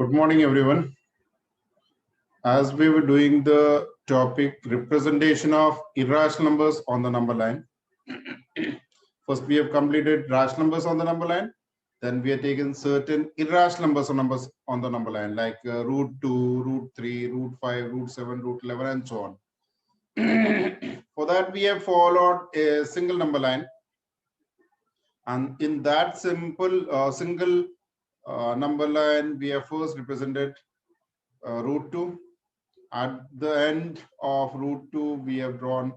Good morning, everyone. As we were doing the topic representation of irrational numbers on the number line, first we have completed rational numbers on the number line. Then we have taken certain irrational numbers on the number line, like root 2, root 3, root 5, root 7, root 11, and so on. For that, we have followed a single number line. And in that single number line, we have first represented root 2. At the end of root 2, we have drawn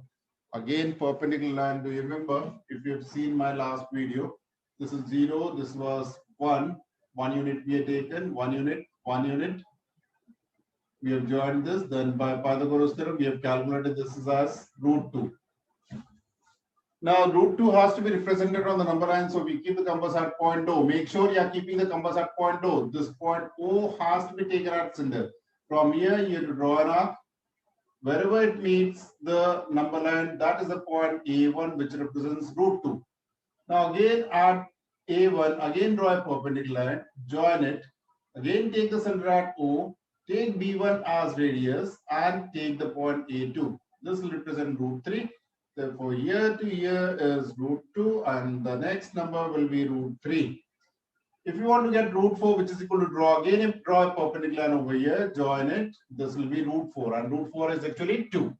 again perpendicular line. Do you remember? If you have seen my last video, this is 0, this was 1 unit we have taken, 1 unit, 1 unit. We have joined this, then by Pythagoras theorem, we have calculated this is as root 2. Now, root 2 has to be represented on the number line, so we keep the compass at point O. Make sure you are keeping the compass at point O. This point O has to be taken at center. From here, you have to draw an arc. Wherever it meets the number line, that is the point A1, which represents root 2. Now, again at A1, again draw a perpendicular line, join it. Again, take the center at O, take B1 as radius, and take the point A2. This will represent root 3. Therefore, here to here is root 2, and the next number will be root 3. If you want to get root 4, which is equal to draw a perpendicular line over here, join it. This will be root 4, and root 4 is actually 2.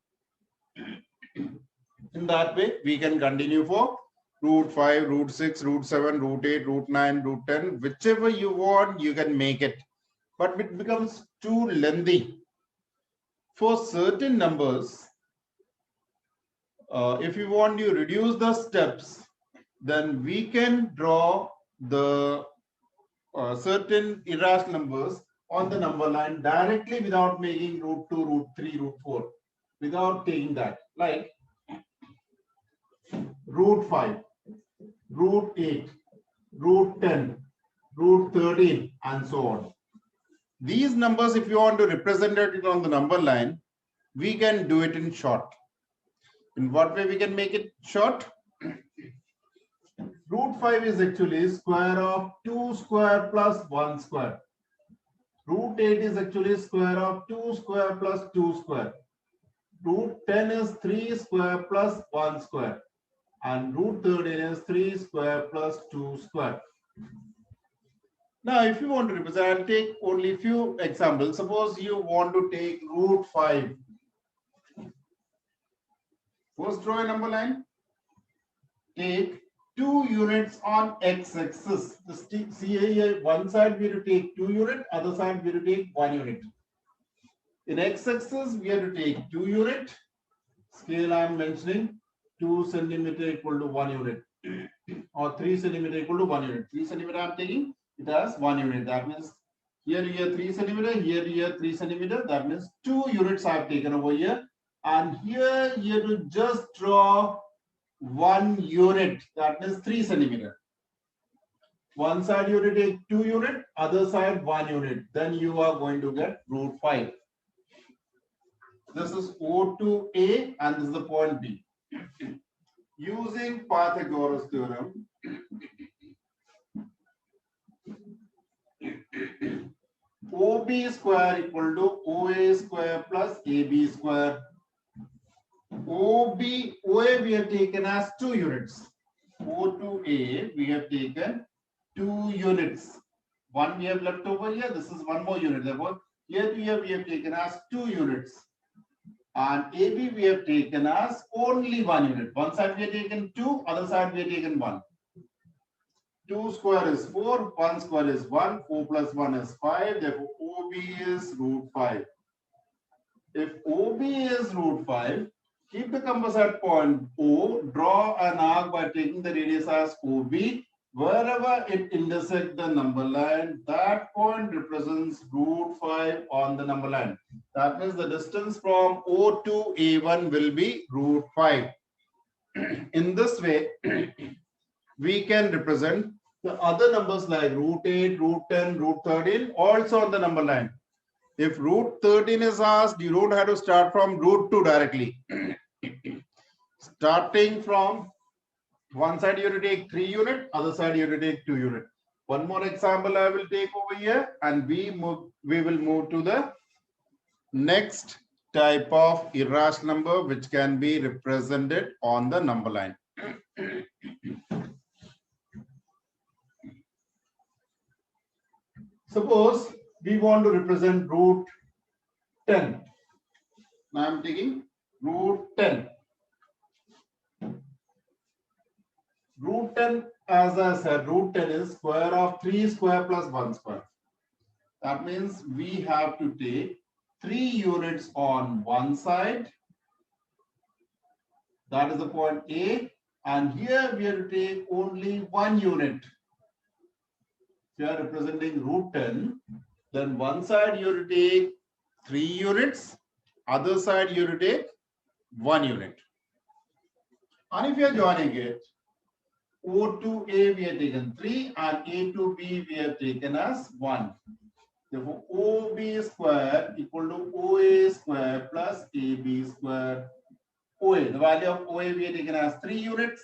In that way, we can continue for root 5, root 6, root 7, root 8, root 9, root 10. Whichever you want, you can make it. But it becomes too lengthy. For certain numbers, if you want to reduce the steps, then we can draw the certain irrational numbers on the number line directly without making root 2, root 3, root 4, without taking that, like root 5, root 8, root 10, root 13, and so on. These numbers, if you want to represent it on the number line, we can do it in short. In what way we can make it short? Root 5 is actually square of 2 square plus 1 square. Root 8 is actually square of 2 square plus 2 square. Root 10 is 3 square plus 1 square. And root 13 is 3 square plus 2 square. Now, if you want to represent, I'll take only a few examples. Suppose you want to take root 5. First, draw a number line. Take 2 units on x-axis. See here, one side we have to take 2 units, other side we have to take 1 unit. In x-axis, we have to take 2 units. Scale I am mentioning, 2 centimeter equal to 1 unit. Or 3 centimeter equal to 1 unit. 3 centimeter I am taking, it has 1 unit. That means here 3 centimeter, here 3 centimeter. That means 2 units I have taken over here. And here you have to just draw 1 unit, that means 3 centimeter. One side you have to take 2 unit, other side 1 unit. Then you are going to get root 5. This is O to A, and this is the point B. Using Pythagoras theorem, OB square equal to OA square plus AB square. OA we have taken as 2 units. O to A we have taken 2 units. 1 we have left over here. This is 1 more unit. Therefore, here to here we have taken as 2 units. And AB we have taken as only 1 unit. One side we have taken 2, other side we have taken 1. 2 square is 4, 1 square is 1, 4 plus 1 is 5. Therefore, OB is root 5. If OB is root 5, keep the compass at point O, draw an arc by taking the radius as OB. Wherever it intersects the number line, that point represents root 5 on the number line. That means the distance from O to A1 will be root 5. In this way, we can represent the other numbers like root 8, root 10, root 13 also on the number line. If root 13 is asked, you don't have to start from root 2 directly. Starting from one side you have to take 3 unit, other side you have to take 2 unit. One more example I will take over here, and we will move to the next type of irrational number which can be represented on the number line. Suppose we want to represent root 10. Now I'm taking root 10. Root 10, as I said, root 10 is square of 3 square plus 1 square. That means we have to take 3 units on one side. That is the point A. And here we have to take only 1 unit. If you are representing root 10, then one side you have to take 3 units, other side you have to take 1 unit. And if you are joining it, O to A we have taken 3 and A to B we have taken as 1. Therefore, OB square equal to OA square plus AB square. OA, the value of OA we have taken as 3 units.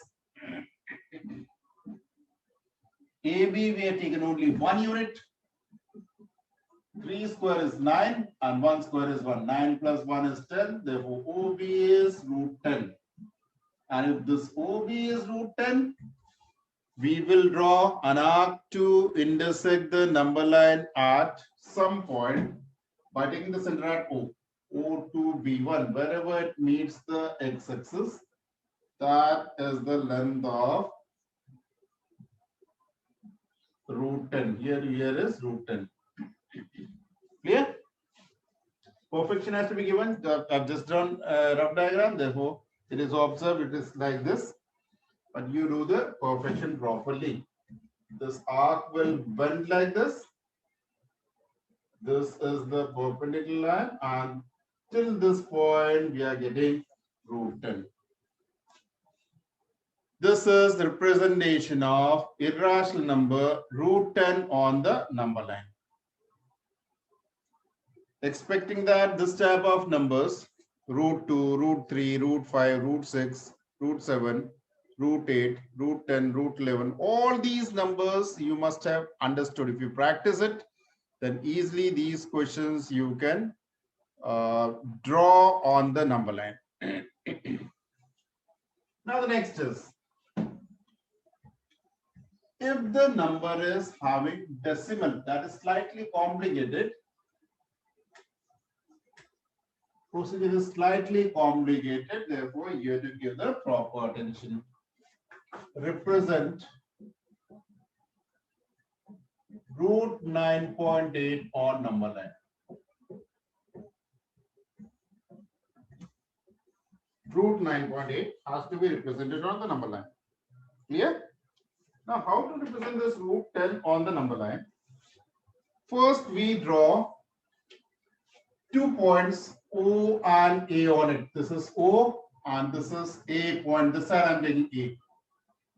AB we have taken only 1 unit. 3 square is 9 and 1 square is 1. 9 plus 1 is 10. Therefore, OB is root 10. And if this OB is root 10, we will draw an arc to intersect the number line at some point by taking the center at O. O to B1, wherever it meets the x-axis, that is the length of root 10. Here is root 10. Clear? Perfection has to be given. I've just drawn a rough diagram. Therefore, it is observed. It is like this. But you do the perfection properly. This arc will bend like this. This is the perpendicular line, and till this point we are getting root 10. This is the representation of irrational number root 10 on the number line. Expecting that this type of numbers, root 2, root 3, root 5, root 6, root 7, root 8, root 10, root 11, all these numbers you must have understood. If you practice it, then easily these questions you can draw on the number line. Now the next is, if the number is having decimal, that is slightly complicated. Procedure is slightly complicated, therefore you have to give the proper attention. Represent root 9.8 on number line. Root 9.8 has to be represented on the number line. Clear? Now, how to represent this root 10 on the number line? First, we draw 2 points O and A on it. This is O and this is A point. This side I'm taking A.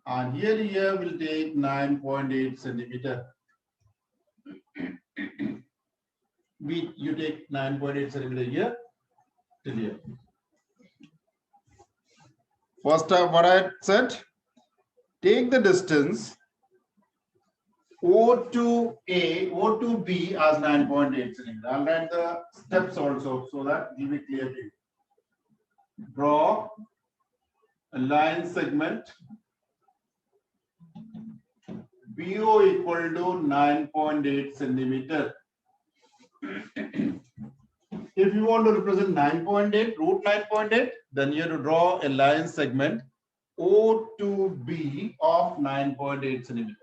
And here we'll take 9.8 centimeter. You take 9.8 centimeter here till here. First, what I said, take the distance O to A, O to B as 9.8 centimeter. I'll write the steps also so that it will be clear to you. Draw a line segment BO equal to 9.8 centimeter. If you want to represent 9.8, root 9.8, then you have to draw a line segment O to B of 9.8 centimeter.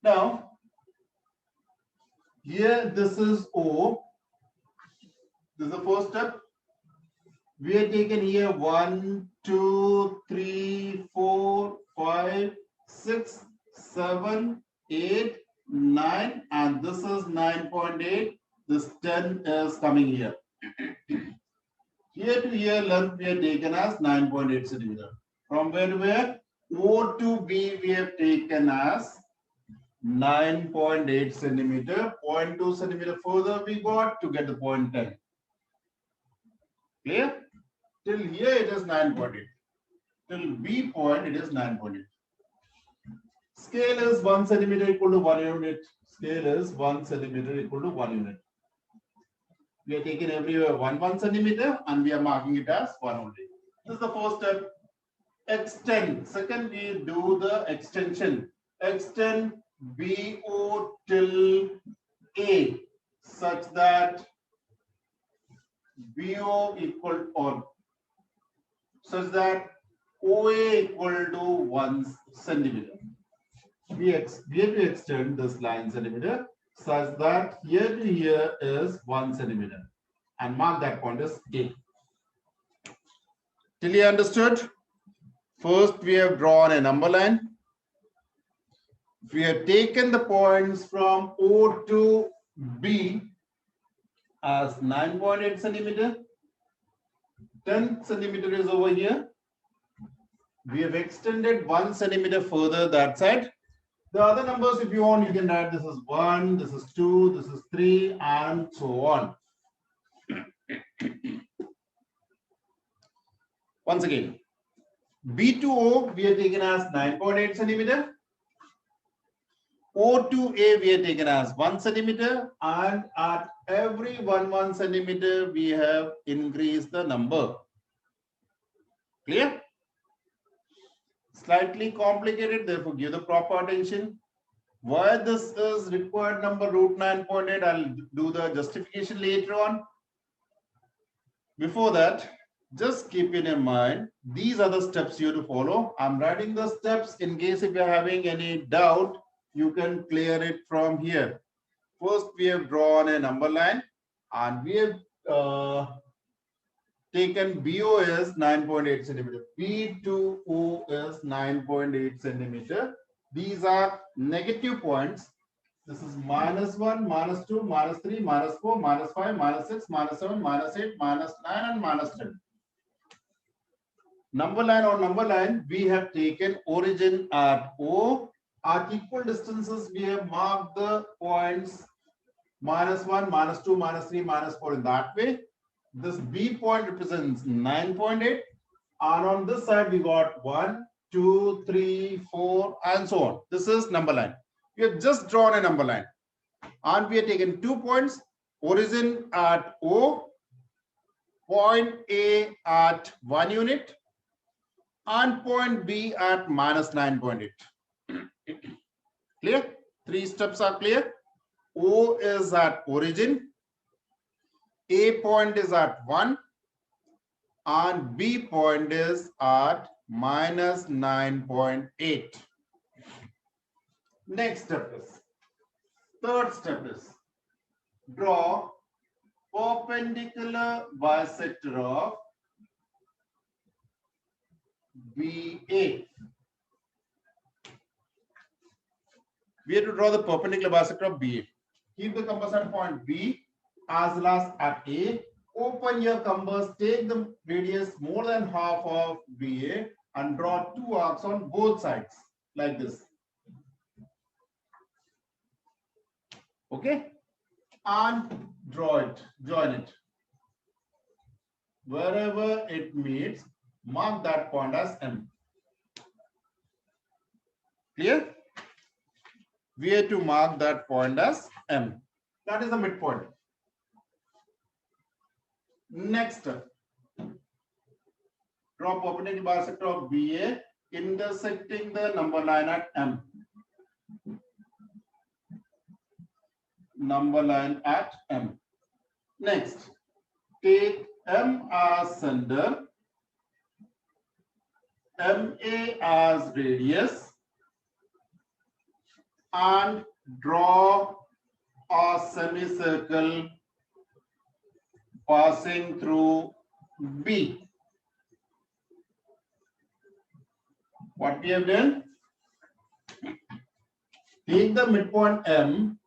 Now, here this is O. This is the first step. We have taken here 1, 2, 3, 4, 5, 6, 7, 8, 9, and this is 9.8. This 10 is coming here. Here to here length we have taken as 9.8 centimeter. From where to where? O to B we have taken as 9.8 centimeter. 0.2 centimeter further we got to get the point 10. Clear? Till here it is 9.8. Till B point it is 9.8. Scale is 1 centimeter equal to 1 unit. Scale is 1 centimeter equal to 1 unit. We are taking everywhere 1 centimeter and we are marking it as 1 only. This is the first step. Extend. Second, we do the extension. Extend BO till A such that BO equal or such that OA equal to 1 centimeter. We have to extend this line centimeter such that here to here is 1 centimeter and mark that point as A. Till you understood? First, we have drawn a number line. We have taken the points from O to B as 9.8 centimeter. 10 centimeter is over here. We have extended 1 centimeter further that side. The other numbers, if you want, you can write this is 1, this is 2, this is 3, and so on. Once again, B to O we are taken as 9.8 centimeter. O to A we are taken as 1 centimeter, and at every 1 centimeter we have increased the number. Clear? Slightly complicated, therefore give the proper attention. Why this is required number root 9.8, I'll do the justification later on. Before that, just keep in mind, these are the steps you have to follow. I'm writing the steps in case if you're having any doubt, you can clear it from here. First, we have drawn a number line and we have taken BO is 9.8 centimeter. B to O is 9.8 centimeter. These are negative points. This is -1, -2, -3, -4, -5, -6, -7, -8, -9, and -10. Number line on number line, we have taken origin at O. At equal distances, we have marked the points -1, -2, -3, -4 in that way. This B point represents 9.8. And on this side, we got 1, 2, 3, 4, and so on. This is number line. We have just drawn a number line. And we have taken 2 points. Origin at O, point A at 1 unit, and point B at -9.8. Clear? 3 steps are clear. O is at origin, A point is at 1, and B point is at -9.8. Next step is, third step is, draw perpendicular bisector of BA. We have to draw the perpendicular bisector of BA. Keep the compass at point B as well as at A. Open your compass, take the radius more than half of BA and draw 2 arcs on both sides like this. Okay? And draw it, join it. Wherever it meets, mark that point as M. Clear? We have to mark that point as M. That is the midpoint. Next step. Draw perpendicular bisector of BA intersecting the number line at M. Number line at M. Next, take M as center, MA as radius, and draw a semicircle passing through B. What we have done? Take the midpoint M,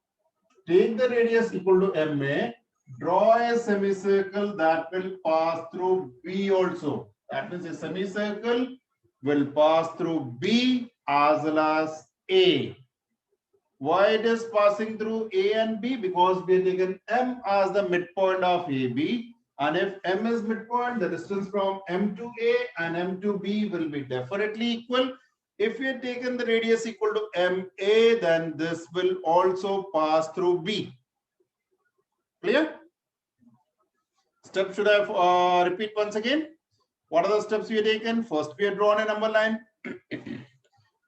take the radius equal to MA, draw a semicircle that will pass through B also. That means a semicircle will pass through B as well as A. Why it is passing through A and B? Because we have taken M as the midpoint of AB. And if M is midpoint, the distance from M to A and M to B will be definitely equal. If we had taken the radius equal to MA, then this will also pass through B. Clear? Step should I repeat once again? What are the steps we have taken? First, we have drawn a number line.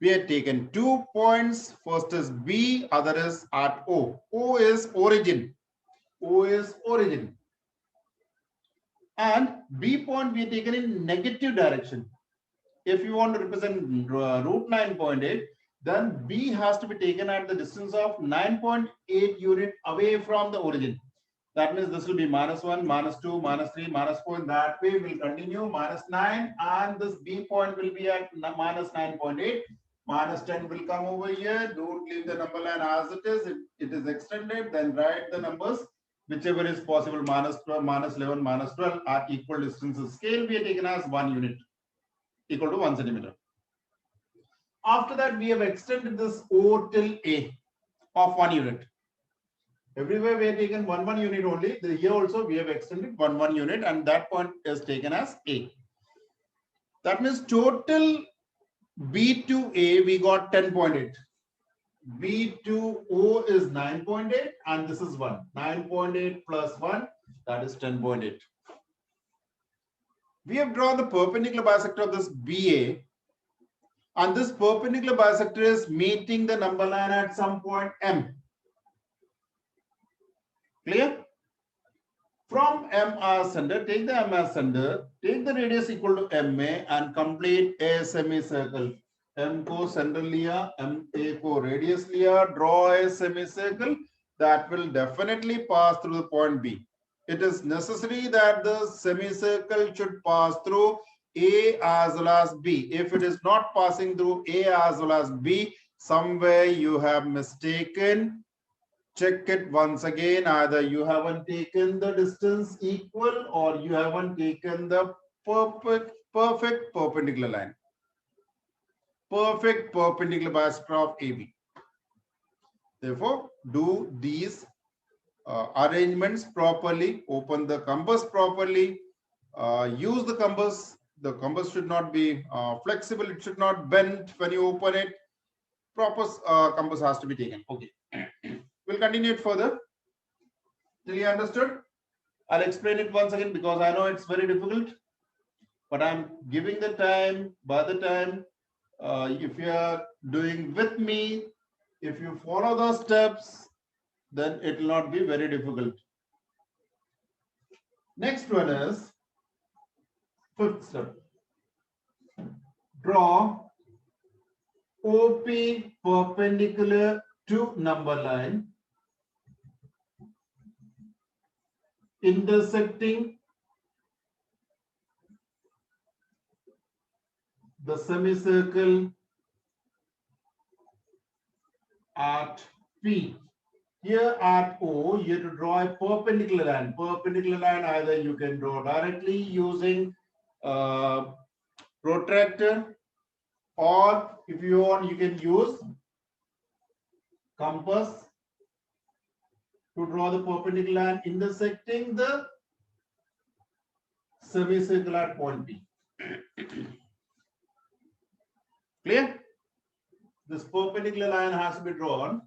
We have taken 2 points. First is B, other is at O. O is origin. O is origin. And B point we have taken in negative direction. If you want to represent root 9.8, then B has to be taken at the distance of 9.8 unit away from the origin. That means this will be -1, -2, -3, -4. In that way, we'll continue -9, and this B point will be at -9.8. -10 will come over here. Don't leave the number line as it is. If it is extended, then write the numbers, whichever is possible, -12, -11, -12 are equal distances. Scale we are taken as 1 unit, equal to 1 centimeter. After that, we have extended this O till A of 1 unit. Everywhere we have taken 1 unit only. Here also we have extended 1 unit, and that point is taken as A. That means total B to A we got 10.8. B to O is 9.8, and this is 1. 9.8 plus 1, that is 10.8. We have drawn the perpendicular bisector of this BA, and this perpendicular bisector is meeting the number line at some point M. Clear? From M as center, take the M as center, take the radius equal to MA and complete a semicircle. M को center लिया, MA को radius लिया, draw a semicircle that will definitely pass through the point B. It is necessary that the semicircle should pass through A as well as B. If it is not passing through A as well as B, somewhere you have mistaken. Check it once again. Either you haven't taken the distance equal or you haven't taken the perfect perpendicular line. Perfect perpendicular bisector of AB. Therefore, do these arrangements properly. Open the compass properly. Use the compass. The compass should not be flexible. It should not bend when you open it. Proper compass has to be taken. Okay. We'll continue it further. Till you understood? I'll explain it once again because I know it's very difficult. But I'm giving the time, by the time, if you are doing with me, if you follow the steps, then it will not be very difficult. Next one is 5th step. Draw OP perpendicular to number line intersecting the semicircle at P. Here at O, you have to draw a perpendicular line. Perpendicular line, either you can draw directly using protractor, or if you want, you can use compass to draw the perpendicular line intersecting the semicircle at point P. Clear? This perpendicular line has to be drawn.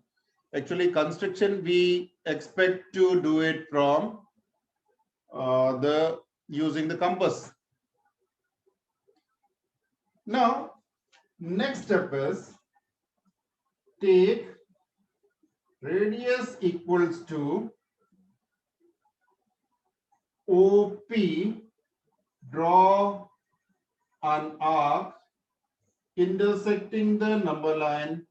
Actually, construction we expect to do it from using the compass. Now, next step is take radius equals to OP, draw an arc intersecting the number line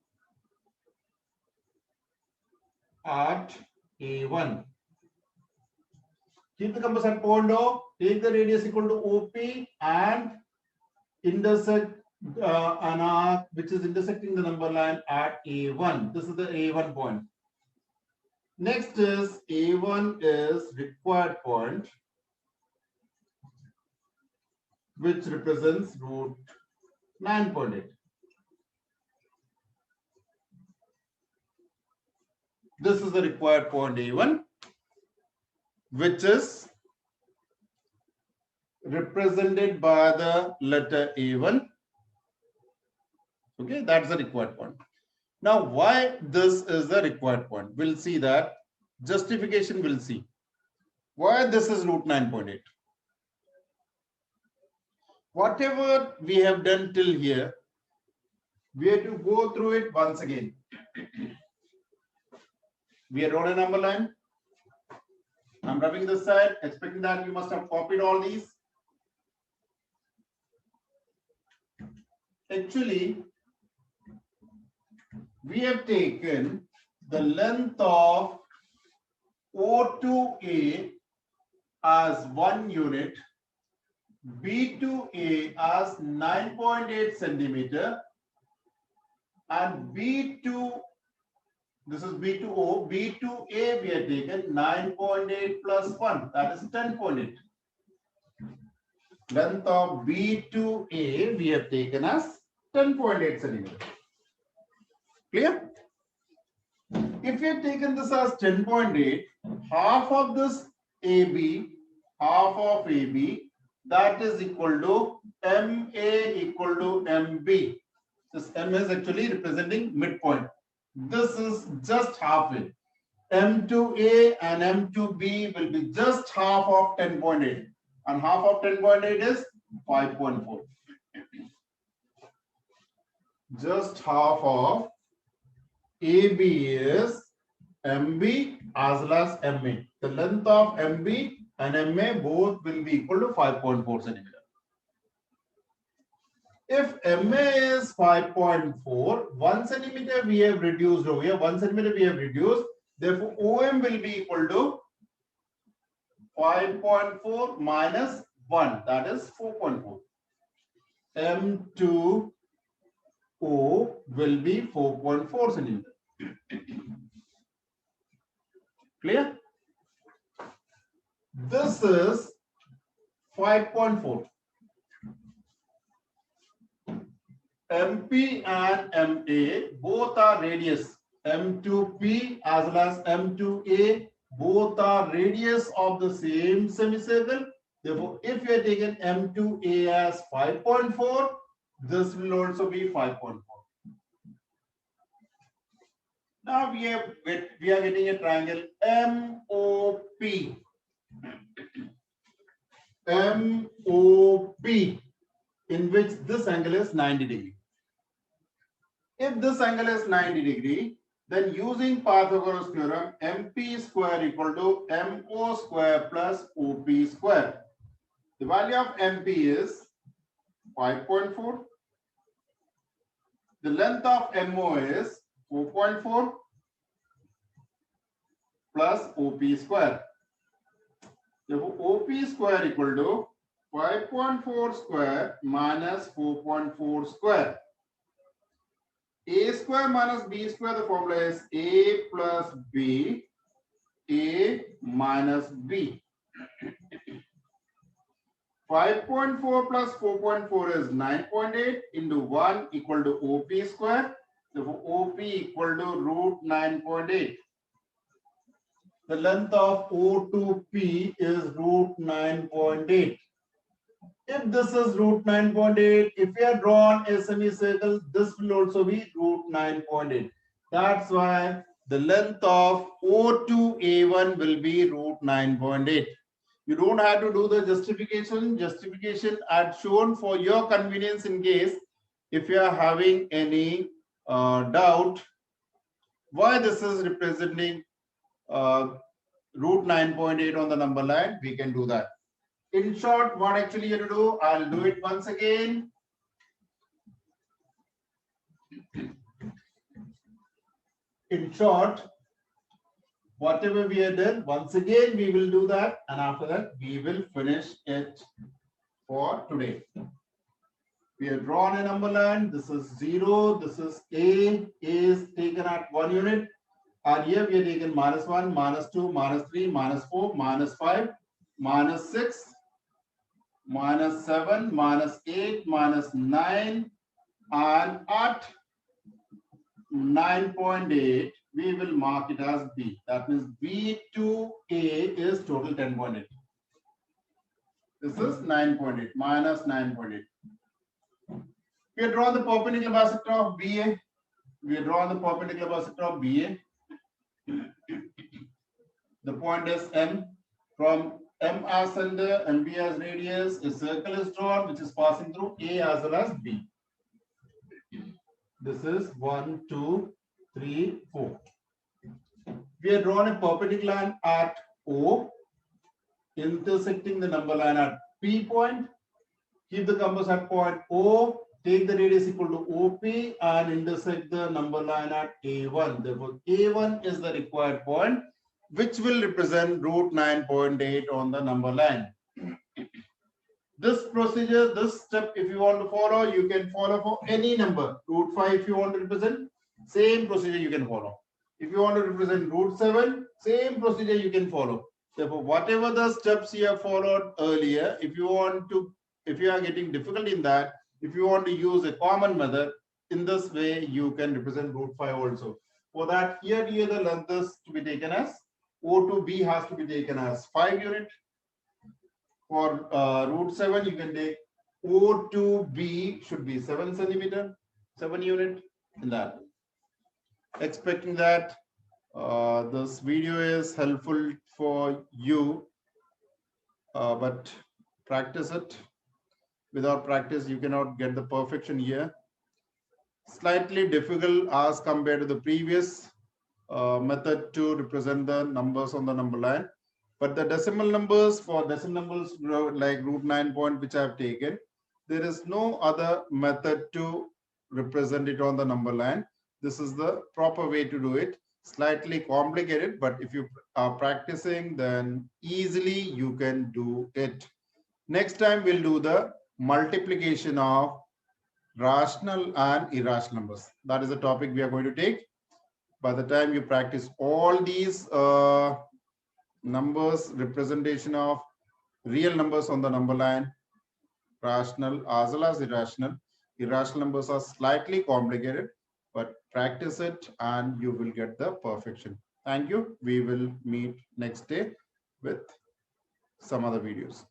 at A1. Keep the compass at point O, take the radius equal to OP and intersect an arc which is intersecting the number line at A1. This is the A1 point. Next is A1 is required point, which represents root 9.8. This is the required point A1, which is represented by the letter A1. Okay, that's the required point. Now, why this is the required point? We'll see that. Justification we'll see. Why this is root 9.8? Whatever we have done till here, we have to go through it once again. We have drawn a number line. I'm rubbing this side, expecting that you must have copied all these. Actually, we have taken the length of O to A as 1 unit, B to A as 9.8 centimeter, and B to, this is B to O, B to A we have taken 9.8 plus 1, that is 10.8. Length of B to A we have taken as 10.8 centimeter. Clear? If we have taken this as 10.8, half of this AB, half of AB, that is equal to MA equal to MB. This M is actually representing midpoint. This is just halfway. M to A and M to B will be just half of 10.8. And half of 10.8 is 5.4. Just half of AB is MB as well as MA. The length of MB and MA both will be equal to 5.4 centimeter. If MA is 5.4, 1 centimeter we have reduced over here, 1 centimeter we have reduced, therefore OM will be equal to 5.4 minus 1, that is 4.4. M to O will be 4.4 centimeter. Clear? This is 5.4. MP and MA both are radius. M to P as well as M to A both are radius of the same semicircle. Therefore, if we are taking M to A as 5.4, this will also be 5.4. Now we are getting a triangle MOP. MOP, in which this angle is 90 degree. If this angle is 90 degree, then using Pythagoras theorem, MP square equal to MO square plus OP square. The value of MP is 5.4. The length of MO is 4.4 plus OP square. Therefore, OP square equal to 5.4 square minus 4.4 square. A square minus B square, the formula is A plus B, A minus B. 5.4 plus 4.4 is 9.8 into 1 equal to OP square. Therefore, OP equal to root 9.8. The length of O to P is root 9.8. If this is root 9.8, if we have drawn a semicircle, this will also be root 9.8. That's why the length of O to A1 will be root 9.8. You don't have to do the justification. Justification I had shown for your convenience in case if you are having any doubt why this is representing root 9.8 on the number line, we can do that. In short, what actually you have to do, I'll do it once again. In short, whatever we have done, once again we will do that, and after that we will finish it for today. We have drawn a number line. This is 0. This is A. A is taken at 1 unit. And here we are taken -1, -2, -3, -4, -5, -6, -7, -8, -9, and at 9.8 we will mark it as B. That means B to A is total 10.8. This is 9.8 minus 9.8. We have drawn the perpendicular bisector of BA. We have drawn the perpendicular bisector of BA. The point is M. From M as center, MB as radius, a circle is drawn which is passing through A as well as B. This is 1, 2, 3, 4. We have drawn a perpendicular line at O, intersecting the number line at P point. Keep the compass at point O, take the radius equal to OP and intersect the number line at A1. Therefore, A1 is the required point, which will represent root 9.8 on the number line. This procedure, this step, if you want to follow, you can follow for any number. Root 5, if you want to represent, same procedure you can follow. If you want to represent root 7, same procedure you can follow. Therefore, whatever the steps you have followed earlier, if you are getting difficulty in that, if you want to use a common method, in this way you can represent root 5 also. For that, here the length is to be taken as O to B has to be taken as 5 unit. For root 7, you can take O to B should be 7 centimeter, 7 unit in that. Expecting that this video is helpful for you, but practice it. Without practice, you cannot get the perfection here. Slightly difficult as compared to the previous method to represent the numbers on the number line. But the decimal numbers, for decimal numbers like root 9 point, which I have taken, there is no other method to represent it on the number line. This is the proper way to do it. Slightly complicated, but if you are practicing, then easily you can do it. Next time we'll do the multiplication of rational and irrational numbers. That is the topic we are going to take. By the time you practice all these numbers, representation of real numbers on the number line, rational as well as irrational. Irrational numbers are slightly complicated, but practice it and you will get the perfection. Thank you. We will meet next day with some other videos.